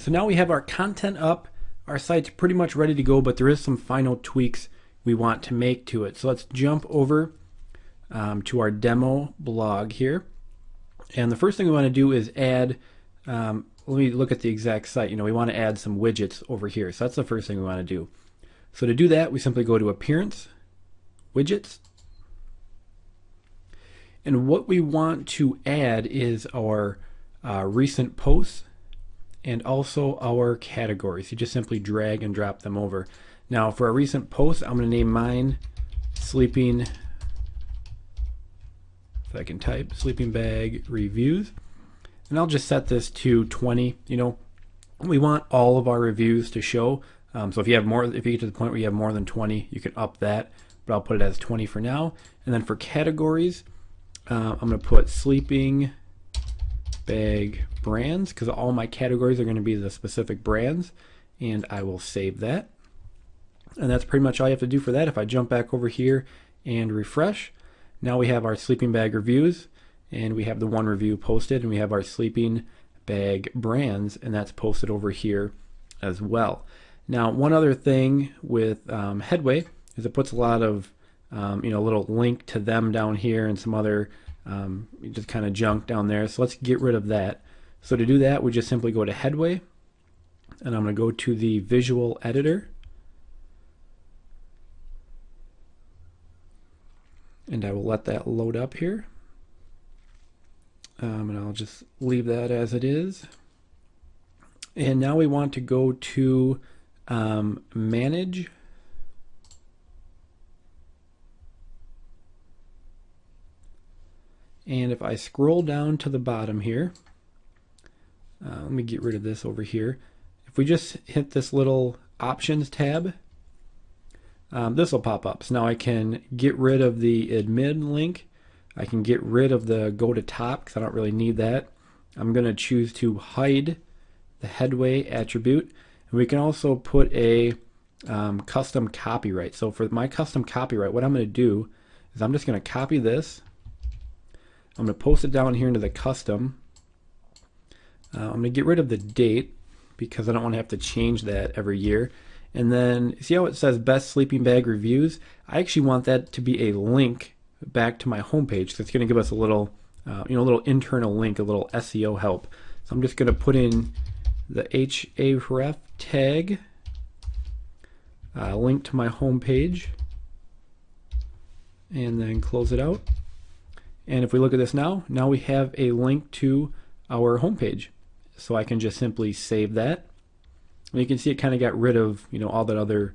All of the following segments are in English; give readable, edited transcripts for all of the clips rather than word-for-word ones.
So now we have our content up, our site's pretty much ready to go, but there is some final tweaks we want to make to it. So let's jump over to our demo blog here. And the first thing we want to do is add, let me look at the exact site. We want to add some widgets over here. So that's the first thing we want to do. So to do that, we simply go to Appearance, Widgets. And what we want to add is our recent posts and also our categories. You just simply drag and drop them over. Now for a recent post, I'm going to name mine Sleeping, if I can type, Sleeping Bag Reviews. And I'll just set this to 20. We want all of our reviews to show. So if you get to the point where you have more than 20, you can up that, but I'll put it as 20 for now. And then for categories, I'm going to put Sleeping Bag Brands, because all my categories are going to be the specific brands, and I will save that. And that's pretty much all you have to do for that. If I jump back over here and refresh, now we have our sleeping bag reviews, and we have the one review posted, and we have our sleeping bag brands, and that's posted over here as well. Now one other thing with Headway is it puts a lot of little link to them down here and some other just kind of junk down there. So let's get rid of that. So to do that, we just simply go to Headway, and I'm going to go to the visual editor, and I will let that load up here, and I'll just leave that as it is. And now we want to go to Manage, and if I scroll down to the bottom here, let me get rid of this over here. If we just hit this little Options tab, this will pop up. So now I can get rid of the admin link. I can get rid of the go to top because I don't really need that. I'm going to choose to hide the Headway attribute. And we can also put a custom copyright. So for my custom copyright, what I'm going to do is I'm just going to copy this. I'm going to post it down here into the custom. I'm going to get rid of the date because I don't want to have to change that every year. And then see how it says Best Sleeping Bag Reviews? I actually want that to be a link back to my homepage. So it's going to give us a little, a little internal link, a little SEO help. So I'm just going to put in the href tag, link to my homepage, and then close it out. And if we look at this now we have a link to our homepage. So I can just simply save that. And you can see it kind of got rid of all that other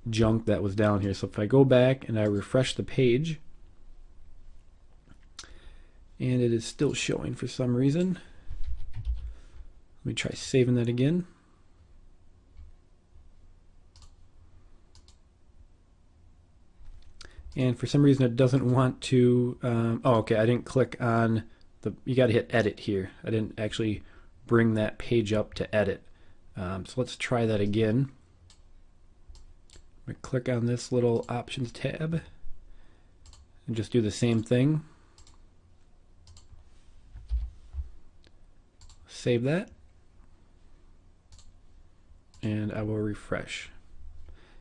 junk that was down here. So if I go back and I refresh the page, and it is still showing for some reason. Let me try saving that again. And for some reason it doesn't want to, oh okay, I didn't click on the, you got to hit edit here. I didn't actually bring that page up to edit. So let's try that again. I'm going to click on this little options tab and just do the same thing. Save that. And I will refresh.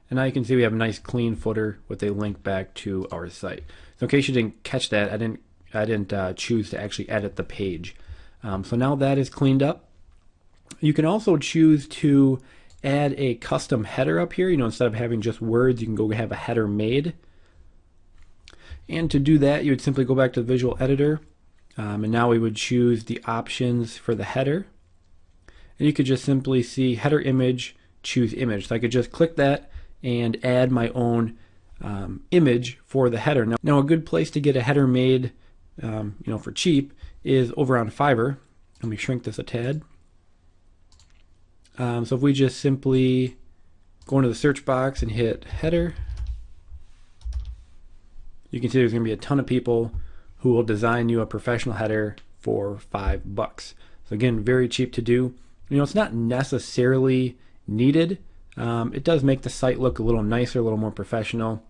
And now you can see we have a nice clean footer with a link back to our site. So in case you didn't catch that, I didn't choose to actually edit the page. So now that is cleaned up. You can also choose to add a custom header up here. Instead of having just words, you can go have a header made. And to do that, you would simply go back to the visual editor, and now we would choose the options for the header. And you could just simply see header image, choose image. So I could just click that and add my own image for the header. Now a good place to get a header made for cheap is over on Fiverr. Let me shrink this a tad. So if we just simply go into the search box and hit header, you can see there's going to be a ton of people who will design you a professional header for $5. So again, very cheap to do. It's not necessarily needed. It does make the site look a little nicer, a little more professional.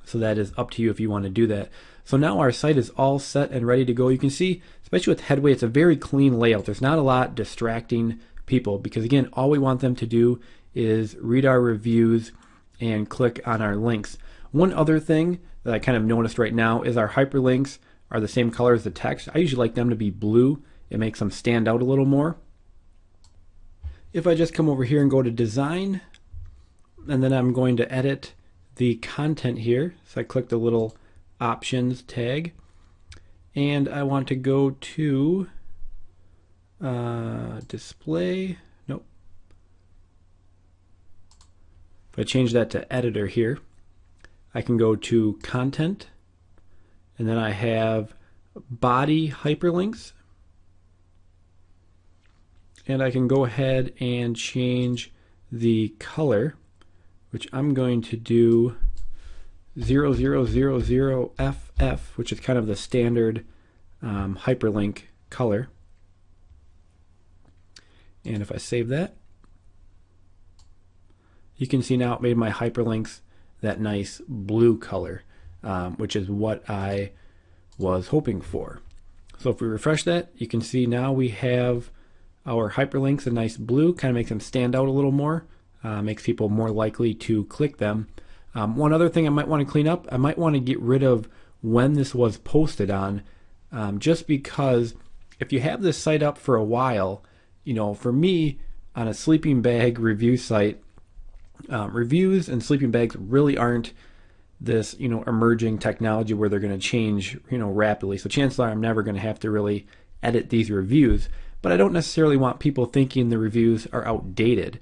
So that is up to you if you want to do that. So now our site is all set and ready to go. You can see, especially with Headway, it's a very clean layout. There's not a lot distracting people, because again, all we want them to do is read our reviews and click on our links. One other thing that I kind of noticed right now is our hyperlinks are the same color as the text. I usually like them to be blue. It makes them stand out a little more. If I just come over here and go to design, and then I'm going to edit the content here. So I click the little options tag, and I want to go to display. Nope. If I change that to editor here, I can go to content, and then I have body hyperlinks, and I can go ahead and change the color, which I'm going to do 0000FF, which is kind of the standard hyperlink color. And if I save that, you can see now it made my hyperlinks that nice blue color, which is what I was hoping for. So if we refresh that, you can see now we have our hyperlinks a nice blue, kind of makes them stand out a little more, makes people more likely to click them. One other thing I might want to clean up, I might want to get rid of when this was posted on, just because if you have this site up for a while, you know, for me on a sleeping bag review site, reviews and sleeping bags really aren't this, you know, emerging technology where they're going to change, you know, rapidly. So chances are I'm never going to have to really edit these reviews, but I don't necessarily want people thinking the reviews are outdated.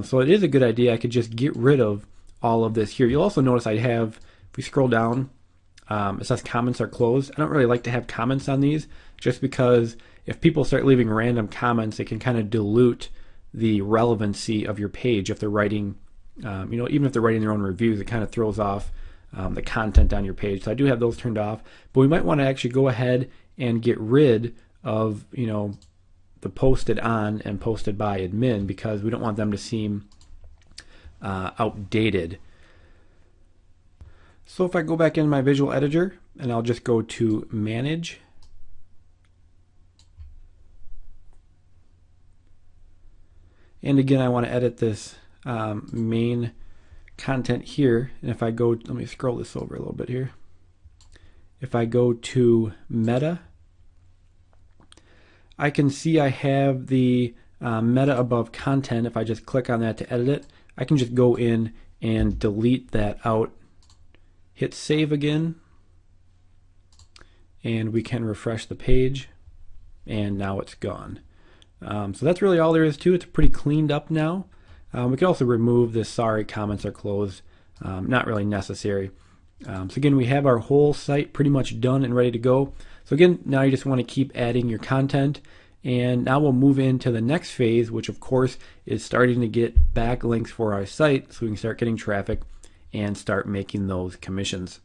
So it is a good idea. I could just get rid of all of this here. You'll also notice I have, if we scroll down, it says comments are closed. I don't really like to have comments on these, just because if people start leaving random comments, it can kind of dilute the relevancy of your page. If they're writing, you know, even if they're writing their own reviews, it kind of throws off the content on your page. So I do have those turned off, but we might want to actually go ahead and get rid of, you know, the posted on and posted by admin, because we don't want them to seem outdated. So if I go back in my visual editor, and I'll just go to manage, and again I want to edit this main content here, and if I go, let me scroll this over a little bit here. If I go to meta, I can see I have the meta above content. If I just click on that to edit it, I can just go in and delete that out, hit save again, and we can refresh the page, and now it's gone. So that's really all there is to it. It's pretty cleaned up now. We can also remove this sorry comments are closed, not really necessary. So again, we have our whole site pretty much done and ready to go. So again, now you just want to keep adding your content, and now we'll move into the next phase, which of course is starting to get backlinks for our site so we can start getting traffic and start making those commissions.